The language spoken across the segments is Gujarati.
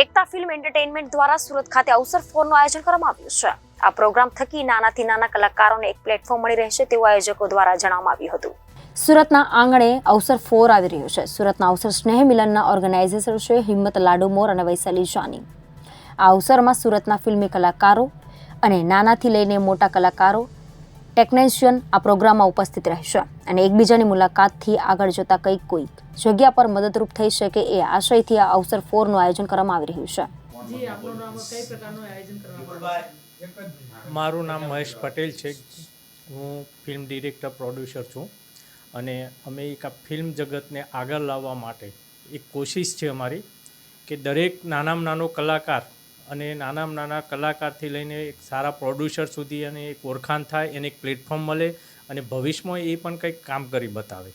એકતા ફિલ્મ એન્ટરટેનમેન્ટ દ્વારા સુરત ખાતે અવસર ફોરનું આયોજન કરવામાં આવ્યું છે। આ પ્રોગ્રામ થકી નાનાથી નાના કલાકારોને એક પ્લેટફોર્મ મળી રહેશે તેવું આયોજકો દ્વારા જણાવવામાં આવ્યું હતું। સુરતના આંગણે અવસર ફોર આવી રહ્યું છે। સુરતના અવસર સ્નેહ મિલનના ઓર્ગેનાઇઝેટર છે હિંમત લાડુમોર અને વૈશાલી જાની। આ અવસરમાં સુરતના ફિલ્મી કલાકારો અને નાનાથી લઈને મોટા કલાકારો ટેકનિશિયન આ પ્રોગ્રામમાં ઉપસ્થિત રહેશે અને એકબીજાની મુલાકાતથી આગળ જતા કોઈક જગ્યા પર મદદરૂપ થઈ શકે એ આશયથી આ અવસર ફોરનું આયોજન કરવામાં આવી રહ્યું છે। મારું નામ મહેશ પટેલ છે। હું ફિલ્મ ડિરેક્ટર પ્રોડ્યુસર છું અને અમે એક આ ફિલ્મ જગતને આગળ લાવવા માટે એક કોશિશ છે અમારી કે દરેક નાનામાં નાનો કલાકાર અને નાના કલાકારથી લઈને એક સારા પ્રોડ્યુસર સુધી અને એક ઓળખાણ થાય, એને એક પ્લેટફોર્મ મળે અને ભવિષ્યમાં એ પણ કંઈક કામ કરી બતાવે।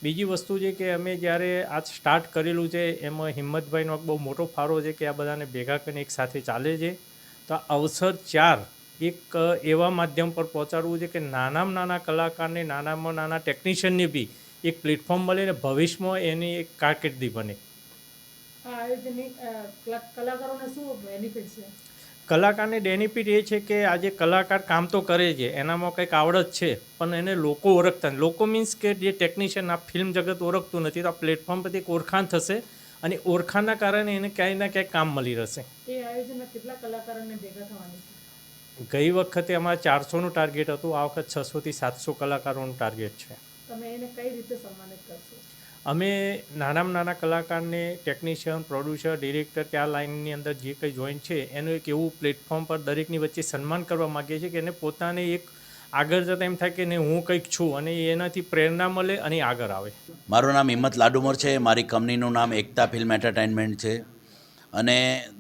બીજી વસ્તુ છે કે અમે જ્યારે આ સ્ટાર્ટ કરેલું છે એમાં હિંમતભાઈનો બહુ મોટો ફાળો છે કે આ બધાને ભેગા કરીને એક સાથે ચાલે છે। તો આ અવસર 4 એક એવા માધ્યમ પર પહોંચાડવું છે કે નાનામાં નાના કલાકારને, નાનામાં નાના ટેકનિશિયનને બી એક પ્લેટફોર્મ મળે ને ભવિષ્યમાં એની એક કારકિર્દી બને। કલાકારોને શું બેનિફિટ છે? કલાકારને બેનિફિટ એ છે કે આજે કલાકાર કામ તો કરે છે, એનામાં કંઈક આવડત છે, પણ એને લોકો ઓળખતા નથી। લોકો મીન્સ કે જે ટેકનિશિયન આ ફિલ્મ જગત ઓળખતું નથી, તો આ પ્લેટફોર્મ પરથી એક ઓળખાણ થશે અને ઓળખાણના કારણે એને ક્યાંય ના ક્યાંય કામ મળી રહેશે। એ આયોજનમાં કેટલા કલાકારોને ભેગા થવાની છે? ગઈ વખતે અમારે 400નું ટાર્ગેટ હતું, આ વખત 600 થી 700 કલાકારોનું ટાર્ગેટ છે। તમે એને કઈ રીતે સન્માનિત કરશો? અમે નાનામાં નાના કલાકારને ટેકનિશિયન, પ્રોડ્યુસર, ડિરેક્ટર કે આ લાઇનની અંદર જે કંઈ જોઈન્ટ છે એનું એક એવું પ્લેટફોર્મ પર દરેકની વચ્ચે સન્માન કરવા માગીએ છીએ કે એને પોતાને એક આગળ જતાં એમ થાય કે ને હું કંઈક છું અને એનાથી પ્રેરણા મળે અને આગળ આવે। મારું નામ હિંમત લાડુમોર છે। મારી કંપનીનું નામ એકતા ફિલ્મ એન્ટરટેનમેન્ટ છે અને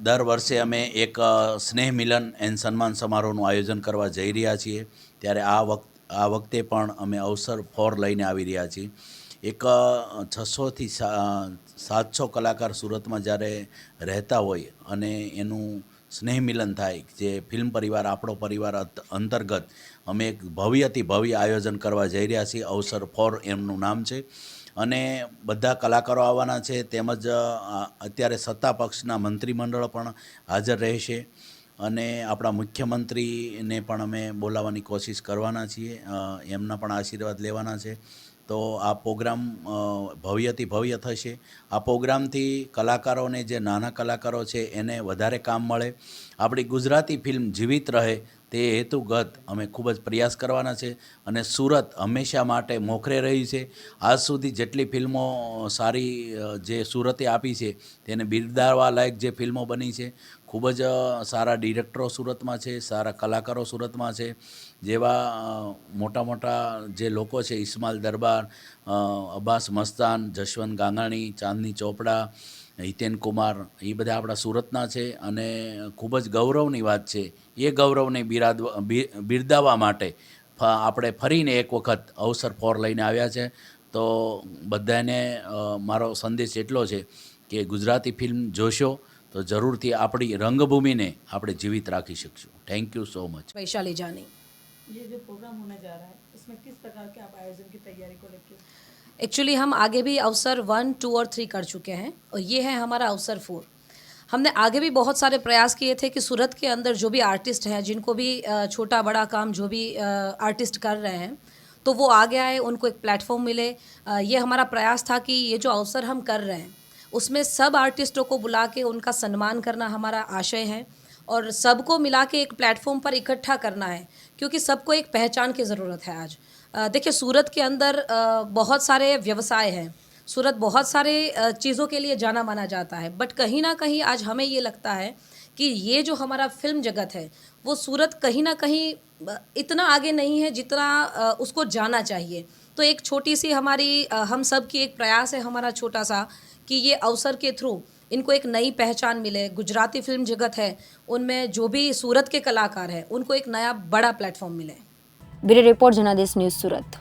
દર વર્ષે અમે એક સ્નેહ મિલન એન્ડ સન્માન સમારોહનું આયોજન કરવા જઈ રહ્યા છીએ। ત્યારે આ વખતે પણ અમે અવસર ફોર લઈને આવી રહ્યા છીએ। એક 600 થી 700 કલાકાર સુરતમાં જ્યારે રહેતા હોય અને એનું સ્નેહ મિલન થાય, જે ફિલ્મ પરિવાર આપણો પરિવાર અંતર્ગત અમે એક ભવ્યથી ભવ્ય આયોજન કરવા જઈ રહ્યા છીએ। અવસર ફોર એમનું નામ છે અને બધા કલાકારો આવવાના છે, તેમજ અત્યારે સત્તા પક્ષના મંત્રીમંડળ પણ હાજર રહેશે અને આપણા મુખ્યમંત્રીને પણ અમે બોલાવવાની કોશિશ કરવાના છીએ, એમના પણ આશીર્વાદ લેવાના છે। તો આ પ્રોગ્રામ ભવ્યથી ભવ્ય થશે। આ પ્રોગ્રામથી કલાકારોને, જે નાના કલાકારો છે એને વધારે કામ મળે, આપણી ગુજરાતી ફિલ્મ જીવિત રહે તે હેતુગત અમે ખૂબ જ પ્રયાસ કરવાના છે અને સુરત હંમેશા માટે મોખરે રહી છે। આજ સુધી જેટલી ફિલ્મો સારી જે સુરતે આપી છે તેને બિરદાવવા લાયક જે ફિલ્મો બની છે, ખૂબ જ સારા ડિરેક્ટરો સુરતમાં છે, સારા કલાકારો સુરતમાં છે, જેવા મોટા મોટા જે લોકો છે, ઇસ્માઇલ દરબાર, અબ્બાસ મસ્તાન, જશવંત ગાંગાણી, ચાંદની ચોપડા, હિતેન કુમાર, એ બધા આપણા સુરતના છે અને ખૂબ જ ગૌરવની વાત છે। એ ગૌરવને બિરદાવવા માટે આપણે ફરીને એક વખત અવસર ફોર લઈને આવ્યા છે। તો બધાને મારો સંદેશ એટલો છે કે ગુજરાતી ફિલ્મ જોશો તો જરૂરથી આપણી રંગભૂમિને આપણે जीवित રાખી શકશું। Thank you so much. Vaishali जानी। ये जो प्रोग्राम होने जा रहा है इसमें किस प्रकार के आप आयोजन की तैयारी को लेकर? एक्चुअली हम आगे भी अवसर 1, 2 और 3 कर चुके हैं और ये है हमारा अवसर 4। हमने आगे भी बहुत सारे प्रयास किए थे कि सूरत के अंदर जो भी आर्टिस्ट हैं, जिनको भी छोटा बड़ा काम जो भी आर्टिस्ट कर रहे हैं, तो वो आगे आए, उनको एक प्लेटफॉर्म मिले। ये हमारा प्रयास था कि ये जो अवसर हम कर रहे हैं उसमें सब आर्टिस्टों को बुला के उनका सम्मान करना हमारा आशय है और सबको मिला के एक प्लेटफॉर्म पर इकट्ठा करना है, क्योंकि सबको एक पहचान की ज़रूरत है। आज देखिए, सूरत के अंदर बहुत सारे व्यवसाय हैं, सूरत बहुत सारे चीज़ों के लिए जाना माना जाता है, बट कहीं ना कहीं आज हमें ये लगता है कि ये जो हमारा फिल्म जगत है वो सूरत कहीं ना कहीं इतना आगे नहीं है जितना उसको जाना चाहिए। तो एक छोटी सी हमारी हम सब की एक प्रयास है हमारा छोटा सा कि ये अवसर के थ्रू इनको एक नई पहचान मिले। गुजराती फिल्म जगत है उनमें जो भी सूरत के कलाकार हैं उनको एक नया बड़ा प्लेटफॉर्म मिले। ब्यूरो रिपोर्ट जनादेश न्यूज़ सूरत।